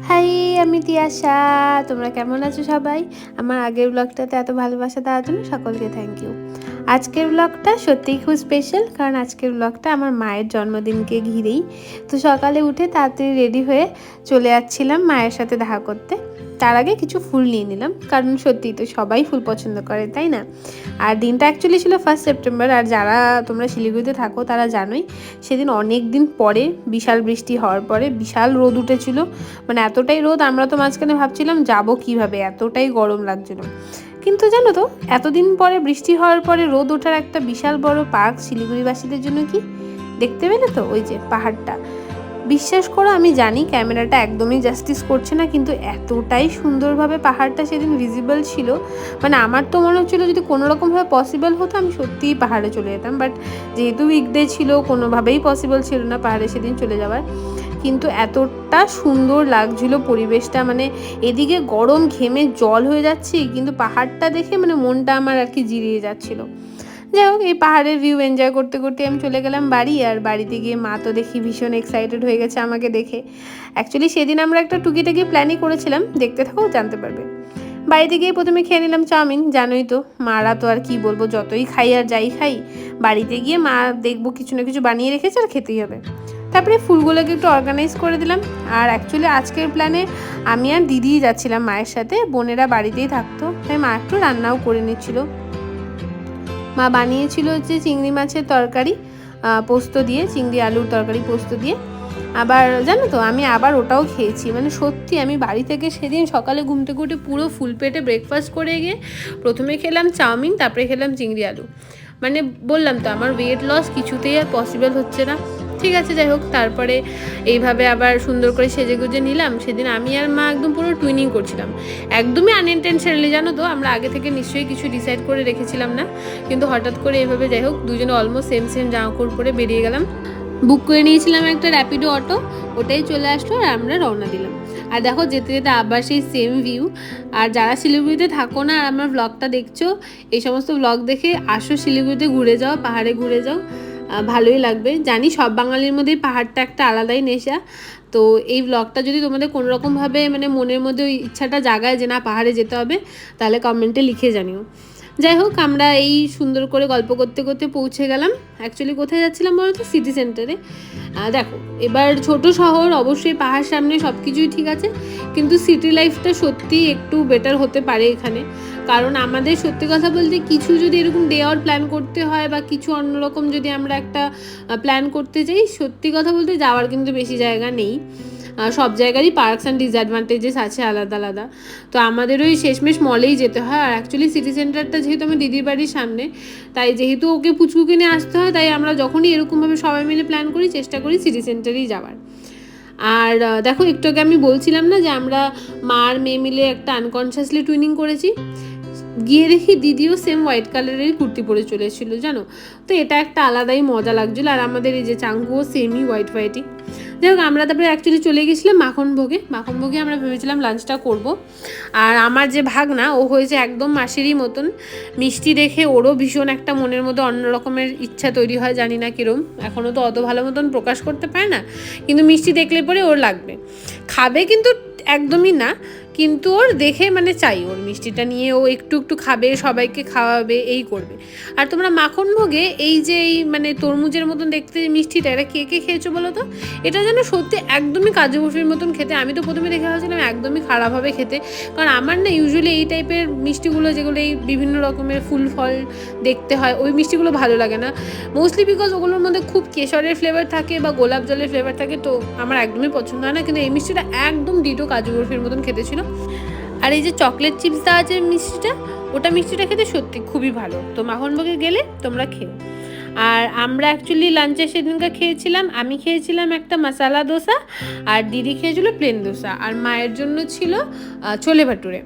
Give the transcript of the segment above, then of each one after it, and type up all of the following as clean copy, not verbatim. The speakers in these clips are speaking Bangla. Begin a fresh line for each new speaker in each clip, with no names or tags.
হাই, আমি তিয়াশা। তোমরা কেমন আছো সবাই? আমার আগের ব্লগটাতে এত ভালোবাসা দেওয়ার জন্য সকলকে থ্যাংক ইউ। আজকের ব্লগটা সত্যিই খুব স্পেশাল, কারণ আজকের ব্লগটা আমার মায়ের জন্মদিনকে ঘিরেই। তো সকালে উঠে তাড়াতাড়ি রেডি হয়ে চলে যাচ্ছিলাম মায়ের সাথে দেখা করতে। তার আগে কিছু ফুল নিয়ে নিলাম, কারণ সত্যিই তো সবাই ফুল পছন্দ করে, তাই না? আর দিনটা অ্যাকচুয়ালি ছিল 1 সেপ্টেম্বর। আর যারা তোমরা শিলিগুড়িতে থাকো তারা জানোই সেদিন অনেক দিন পরে বিশাল বৃষ্টি হওয়ার পরে বিশাল রোদ উঠেছিল। মানে এতটাই রোদ, আমরা তো মাঝখানে ভাবছিলাম যাবো কিভাবে, এতটাই গরম লাগছিল। কিন্তু জানো তো, এতদিন পরে বৃষ্টি হওয়ার পরে রোদ ওঠার একটা বিশাল বড় পার্ক শিলিগুড়িবাসীদের জন্য কি দেখতে পেলে তো? ওই যে পাহাড়টা, বিশ্বাস করো আমি জানি ক্যামেরাটা একদমই জাস্টিস করছে না, কিন্তু এতটাই সুন্দরভাবে পাহাড়টা সেদিন ভিজিবল ছিল। মানে আমার তো মনে হচ্ছিলো যদি কোনোরকমভাবে পসিবল হতো আমি সত্যিই পাহাড়ে চলে যেতাম, বাট যেহেতু উইকডে ছিল কোনোভাবেই পসিবল ছিল না পাহাড়ে সেদিন চলে যাওয়ার। কিন্তু এতটা সুন্দর লাগছিল পরিবেশটা, মানে এদিকে গরম ঘেমে জল হয়ে যাচ্ছি, কিন্তু পাহাড়টা দেখে মানে মনটা আমার আর কি জিরিয়ে যাচ্ছিলো। যাই হোক, এই পাহাড়ের ভিউ এনজয় করতে করতে আমি চলে গেলাম বাড়ি। আর বাড়িতে গিয়ে মা তো দেখি ভীষণ এক্সাইটেড হয়ে গেছে আমাকে দেখে। অ্যাকচুয়ালি সেদিন আমরা একটা টুকিটাকি প্ল্যানই করেছিলাম, দেখতে থাকো জানতে পারবে। বাড়িতে গিয়ে প্রথমে খেয়ে নিলাম চাউমিন। জানোই তো মারা তো আর কি বলবো, যতই খাই আর যাই খাই, বাড়িতে গিয়ে মা দেখবো কিছু না কিছু বানিয়ে রেখেছে আর খেতেই হবে। তারপরে ফুলগুলোকে একটু অর্গানাইজ করে দিলাম। আর অ্যাকচুয়ালি আজকের প্ল্যানে আমি আর দিদিই যাচ্ছিলাম মায়ের সাথে, বোনেরা বাড়িতেই থাকতো, তাই মা একটু রান্নাও করে নিচ্ছিল। মা বানিয়েছিল হচ্ছে চিংড়ি মাছের তরকারি পোস্ত দিয়ে, চিংড়ি আলুর তরকারি পোস্ত দিয়ে। আবার জানো তো আমি আবার ওটাও খেয়েছি। মানে সত্যি আমি বাড়ি থেকে সেদিন সকালে ঘুম থেকে উঠে পুরো ফুল পেটে ব্রেকফাস্ট করে গিয়ে প্রথমে খেলাম চাউমিন, তারপরে খেলাম চিংড়ি আলু। মানে বললাম তো আমার ওয়েট লস কিছুতেই আর পসিবল হচ্ছে না। ঠিক আছে, যাই হোক, তারপরে এইভাবে আবার সুন্দর করে সেজে গুজে নিলাম। সেদিন আমি আর মা একদম পুরো টুইনিং করছিলাম, একদমই আনইনটেনশনালি। জানো তো আমরা আগে থেকে নিশ্চয়ই কিছু ডিসাইড করে রেখেছিলাম না, কিন্তু হঠাৎ করে এভাবে যাই হোক দুজনে অলমোস্ট সেম সেম জামা কাপড় পরে বেরিয়ে গেলাম। বুক করে নিয়েছিলাম একটা র্যাপিডো অটো, ওটাই চলে আসলো আর আমরা রওনা দিলাম। আর দেখো যেতে যেতে আবার সেই সেম ভিউ। আর যারা শিলিগুড়িতে থাকো না আর আমার ব্লগটা দেখছো, এই সমস্ত ব্লগ দেখে আসো শিলিগুড়িতে ঘুরে যাও, পাহাড়ে ঘুরে যাও, ভালোই লাগবে। জানি সব বাঙালির মধ্যেই পাহাড়টা একটা আলাদাই নেশা। তো এই ব্লগটা যদি তোমাদের কোনোরকমভাবে মানে মনের মধ্যে ওই ইচ্ছাটা জাগায় যে না পাহাড়ে যেতে হবে, তাহলে কমেন্টে লিখে জানিও। যাই হোক, আমরা এই সুন্দর করে গল্প করতে করতে পৌঁছে গেলাম। অ্যাকচুয়ালি কোথায় যাচ্ছিলাম বলো তো? সিটি সেন্টারে। দেখো এবার ছোট শহর, অবশ্যই পাহাড় সামনে সব কিছুই ঠিক আছে, কিন্তু সিটি লাইফটা সত্যি একটু বেটার হতে পারে এখানে। কারণ আমাদের সত্যি কথা বলতে কিছু যদি এরকম ডে আউট প্ল্যান করতে হয় বা কিছু অন্যরকম যদি আমরা একটা প্ল্যান করতে চাই, সত্যি কথা বলতে যাওয়ার কিন্তু বেশি জায়গা নেই। সব জায়গারই পার্কস অ্যান্ড ডিসঅ্যাডভান্টেজেস আছে আলাদা আলাদা। তো আমাদের ওই শেষমেশ মলেই যেতে হয়। আর অ্যাকচুয়ালি সিটি সেন্টারটা যেহেতু আমার দিদির বাড়ির সামনে, তাই যেহেতু ওকে পুচকুকে নিয়ে আসতে হয়, তাই আমরা যখনই এরকমভাবে সবাই মিলে প্ল্যান করি চেষ্টা করি সিটি সেন্টারেই যাওয়ার। আর দেখো একটু আগে আমি বলছিলাম না যে আমরা মা আর মেয়ে মিলে একটা আনকনসিয়াসলি টুইনিং করেছি, গিয়ে দেখি দিদিও সেম হোয়াইট কালারেরই কুর্তি পরে চলে এসেছিলো জানো। তো এটা একটা আলাদাই মজা লাগছিলো। আর আমাদের এই যে চাঙ্গুও সেমই হোয়াইট হোয়াইটই। যাই হোক, আমরা তারপরে অ্যাকচুয়ালি চলে গেছিলাম মাখনভোগে। মাখনভোগে আমরা ভেবেছিলাম লাঞ্চটা করব। আর আমার যে ভাগনা, ও হয়েছে একদম মাসিরই মতন। মিষ্টি দেখে ওরও ভীষণ একটা মনের মধ্যে অন্য রকমের ইচ্ছা তৈরি হয়, জানি না কিরম, এখনও তো অত ভালো মতন প্রকাশ করতে পারে না, কিন্তু মিষ্টি দেখলে পরে ওর লাগবে। খাবে কিন্তু একদমই না, কিন্তু ওর দেখে মানে চাই ওর মিষ্টিটা নিয়ে ও একটু একটু খাবে, সবাইকে খাওয়াবে, এই করবে। আর তোমরা মাখনভোগে এই যে এই মানে তরমুজের মতন দেখতে যে মিষ্টিটা, এটা কে কে খেয়েছো বলো তো? এটা যেন সত্যি একদমই কাজু বরফির মতন খেতে। আমি তো প্রথমে দেখে ভাবছিলাম একদমই খারাপ হবে খেতে, কারণ আমার না ইউজুয়ালি এই টাইপের মিষ্টিগুলো যেগুলো এই বিভিন্ন রকমের ফুল ফল দেখতে হয়, ওই মিষ্টিগুলো ভালো লাগে না, মোস্টলি বিকজ ওগুলোর মধ্যে খুব কেশরের ফ্লেভার থাকে বা গোলাপ জলের ফ্লেভার থাকে, তো আমার একদমই পছন্দ হয় না। কিন্তু এই মিষ্টিটা একদম ডিটো কাজু বরফির মতন খেতে ছিল। আর এই যে চকলেট চিপস দেওয়া যে মিষ্টিটা, ওটা মিষ্টিটা খেতে সত্যি খুবই ভালো। তো মাখনভোগে গেলে তোমরা খেও। আর আমরা অ্যাকচুয়ালি লাঞ্চে সেদিনকে খেয়েছিলাম, আমি খেয়েছিলাম একটা মশালা দোসা, আর দিদি খেয়েছিল প্লেন দোসা, আর মায়ের জন্য ছিল ছোলে ভাটুরে।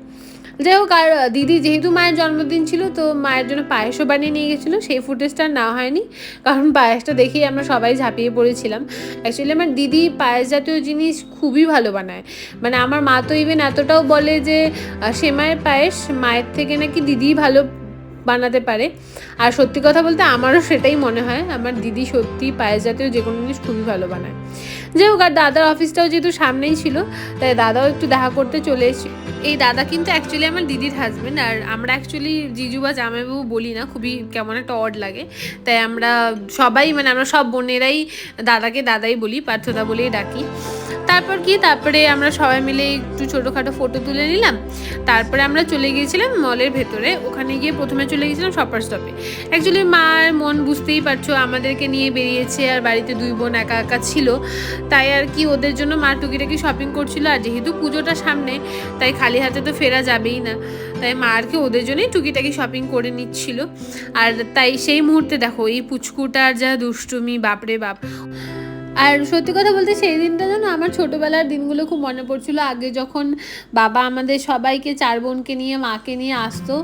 যাই হোক, আর দিদি যেহেতু মায়ের জন্মদিন ছিল, তো মায়ের জন্য পায়েসও বানিয়ে নিয়ে গেছিলো। সেই ফুটেজটা নেওয়া হয়নি, কারণ পায়েসটা দেখেই আমরা সবাই ঝাঁপিয়ে পড়েছিলাম। অ্যাকচুয়ালি আমার দিদি পায়েস জাতীয় জিনিস খুবই ভালো বানায়। মানে আমার মা তো ইভেন এতটাও বলে যে সেমাইয়ের পায়েস মায়ের থেকে নাকি দিদিই ভালো বানাতে পারে। আর সত্যি কথা বলতে আমারও সেটাই মনে হয়, আমার দিদি সত্যি পায়েস জাতীয় যে কোনো জিনিস খুবই ভালো বানায়। যাই হোক, আর দাদার অফিসটাও যেহেতু সামনেই ছিল তাই দাদাও একটু দেখা করতে চলে এসেছি। এই দাদা কিন্তু অ্যাকচুয়ালি আমার দিদির হাজব্যান্ড, আর আমরা অ্যাকচুয়ালি জিজু বা জামাইবাবু বলি না, খুবই কেমন একটা অড লাগে। তাই আমরা সবাই মানে আমরা সব বোনেরাই দাদাকে দাদাই বলি, পার্থদা বলেই ডাকি। তারপরে আমরা সবাই মিলে একটু ছোটোখাটো ফটো তুলে নিলাম। তারপরে আমরা চলে গিয়েছিলাম মলের ভেতরে। ওখানে গিয়ে প্রথমে চলে গিয়েছিলাম শপার স্টপে। অ্যাকচুয়ালি মার মন বুঝতেই পারছো, আমাদেরকে নিয়ে বেরিয়েছে আর বাড়িতে 2 বোন একা একা ছিল, তাই আর কি ওদের জন্য মা টুকিটাকি শপিং করছিল। আর যেহেতু পুজোটা সামনে তাই খালি হাতে তো ফেরা যাবেই না, তাই মা আর কি ওদের জন্যই টুকিটাকি শপিং করে নিচ্ছিল। আর তাই সেই মুহূর্তে দেখো এই পুচকুটার যা দুষ্টুমি, বাপরে বাপ। আর সত্যি কথা বলতে সেই দিনটা যেন আমার ছোটোবেলার দিনগুলো খুব মনে পড়ছিল। আগে যখন বাবা আমাদের সবাইকে 4 বোনকে নিয়ে মাকে নিয়ে আসতো,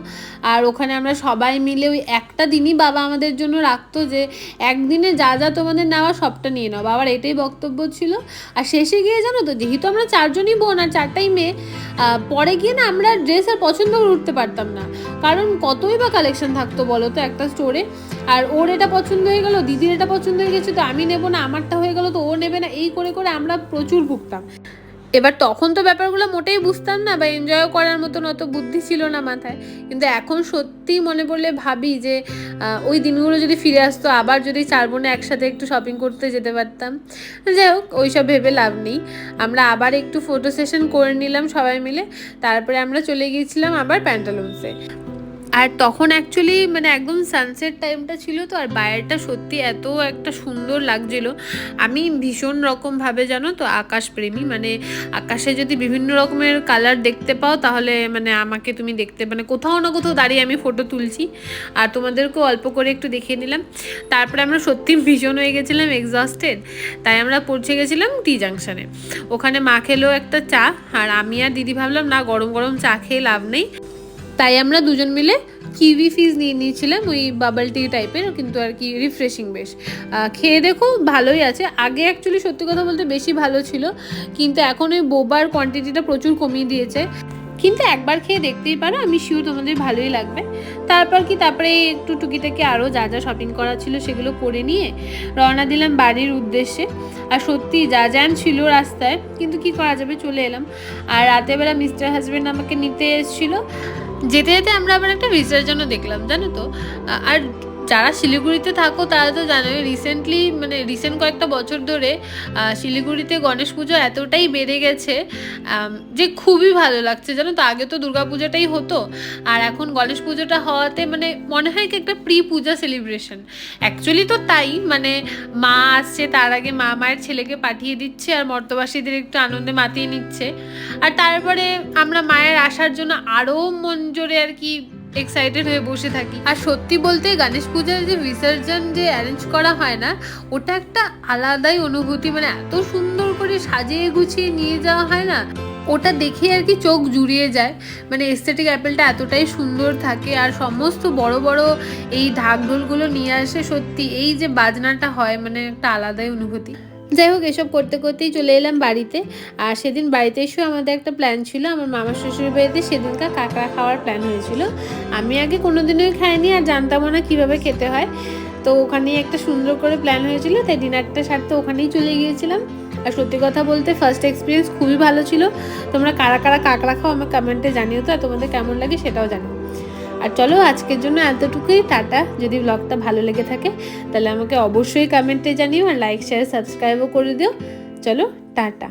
আর ওখানে আমরা সবাই মিলে ওই একটা দিনই বাবা আমাদের জন্য রাখতো যে একদিনে যা যা তোমাদের নেওয়া সবটা নিয়ে নাও, বাবার এটাই বক্তব্য ছিল। আর শেষে গিয়ে জানো তো, যেহেতু আমরা 4 জনই বোন আর 4টাই মেয়ে, পরে গিয়ে না আমরা ড্রেস আর পছন্দ করে উঠতে পারতাম না, কারণ কতই বা কালেকশন থাকতো বলো তো একটা স্টোরে। আর ওর এটা পছন্দ হয়ে গেল, দিদির এটা পছন্দ হয়ে গেছে, তো আমি নেবো না, আমারটা হয়ে গেল তো ও নেবে না, এই করে করে আমরা প্রচুর ভুগতাম। এবার তখন তো ব্যাপারগুলো মোটেই বুঝতাম না বা এনজয়ও করার মতন অত বুদ্ধি ছিল না মাথায়, কিন্তু এখন সত্যিই মনে পড়লে ভাবি যে ওই দিনগুলো যদি ফিরে আসতো, আবার যদি 4 বোনে একসাথে একটু শপিং করতে যেতে পারতাম। যাই হোক, ওইসব ভেবে লাভ নেই। আমরা আবার একটু ফটো সেশন করে নিলাম সবাই মিলে, তারপরে আমরা চলে গিয়েছিলাম আবার প্যান্টালুন্সে। আর তখন অ্যাকচুয়ালি মানে একদম সানসেট টাইমটা ছিল তো, আর বাইরেটা সত্যি এত একটা সুন্দর লাগছিল। আমি ভীষণ রকমভাবে জানো তো আকাশপ্রেমী, মানে আকাশে যদি বিভিন্ন রকমের কালার দেখতে পাও তাহলে মানে আমাকে তুমি দেখতে, মানে কোথাও না কোথাও দাঁড়িয়ে আমি ফটো তুলছি। আর তোমাদেরকেও অল্প করে একটু দেখিয়ে নিলাম। তারপরে আমরা সত্যি ভীষণ হয়ে গেছিলাম এক্সস্টেড, তাই আমরা পৌঁছে গেছিলাম টি জাংশনে। ওখানে মা খেলো একটা চা, আর আমি আর দিদি ভাবলাম না গরম গরম চা খেয়ে লাভ নেই, তাই আমরা দুজন মিলে কিউই ফিজ নিয়ে নিয়েছিলাম, ওই বাবল টি টাইপের, কিন্তু আর কি রিফ্রেশিং বেশ। খেয়ে দেখো ভালোই আছে। আগে অ্যাকচুয়ালি সত্যি কথা বলতে বেশি ভালো ছিল, কিন্তু এখন ওই বোবার কোয়ান্টিটিটা প্রচুর কমিয়ে দিয়েছে, কিন্তু একবার খেয়ে দেখতেই পারো, আমি শিওর তোমাদের ভালোই লাগবে। তারপরে একটু টুকিটাকি আরও যা যা শপিং করা ছিল সেগুলো করে নিয়ে রওনা দিলাম বাড়ির উদ্দেশ্যে। আর সত্যি যা জ্যাম ছিল রাস্তায়, কিন্তু কি করা যাবে, চলে এলাম। আর রাতেরবেলা মিস্টার হাজব্যান্ড আমাকে নিতে এসেছিলো। যেতে যেতে আমরা আবার একটা বিসর্জনও দেখলাম জানো তো। আর যারা শিলিগুড়িতে থাকো তারা তো জানোই রিসেন্ট কয়েকটা বছর ধরে শিলিগুড়িতে গণেশ পুজো এতটাই বেড়ে গেছে যে খুবই ভালো লাগছে জানো তো। আগে তো দুর্গা পূজাটাই হতো, আর এখন গণেশ পুজোটা হওয়াতে মানে মনে হয় কি একটা প্রি পূজা সেলিব্রেশন। অ্যাকচুয়ালি তো তাই, মানে মা আসছে তার আগে মা মায়ের ছেলেকে পাঠিয়ে দিচ্ছে আর মর্তবাসীদের একটু আনন্দে মাতিয়ে নিচ্ছে। আর তারপরে আমরা মায়ের আসার জন্য আরও মন জোরে আর কি এক্সাইটেড হয়ে বসে থাকি। আর সত্যি বলতে গণেশ পূজার যে বিসর্জন যে অ্যারেঞ্জ করা হয় না, ওটা একটা আলাদাই অনুভূতি, মানে এত সুন্দর করে সাজিয়ে গুছিয়ে নিয়ে যাওয়া হয় না, ওটা দেখে আর কি চোখ জুড়িয়ে যায়। মানে এস্থেটিক অ্যাপেলটা এতটাই সুন্দর থাকে, আর সমস্ত বড় বড় এই ঢাক ঢোলগুলো নিয়ে আসে, সত্যি এই যে বাজনাটা হয় মানে একটা আলাদাই অনুভূতি। যাই হোক, এসব করতে করতেই চলে এলাম বাড়িতে। আর সেদিন বাড়িতে এসেও আমাদের একটা প্ল্যান ছিল, আমার মামার শ্বশুর বাড়িতে সেদিনকার কাঁকড়া খাওয়ার প্ল্যান হয়েছিল। আমি আগে কোনোদিনই খাইনি আর জানতামও না কীভাবে খেতে হয়, তো ওখানেই একটা সুন্দর করে প্ল্যান হয়েছিল, তাই ডিনারটা সারতে ওখানেই চলে গিয়েছিলাম। আর সত্যি কথা বলতে ফার্স্ট এক্সপিরিয়েন্স খুবই ভালো ছিল। তোমরা কারা কারা কাঁকড়া খাও আমার কমেন্টে জানিও তো, আর তোমাদের কেমন লাগে সেটাও জানিও। আর চলো আজকের জন্য এতটুকুই, টাটা। যদি ব্লগটা ভালো লেগে থাকে তাহলে আমাকে অবশ্যই কমেন্টে জানিও, আর লাইক শেয়ার সাবস্ক্রাইবও করে দিও। চলো টাটা।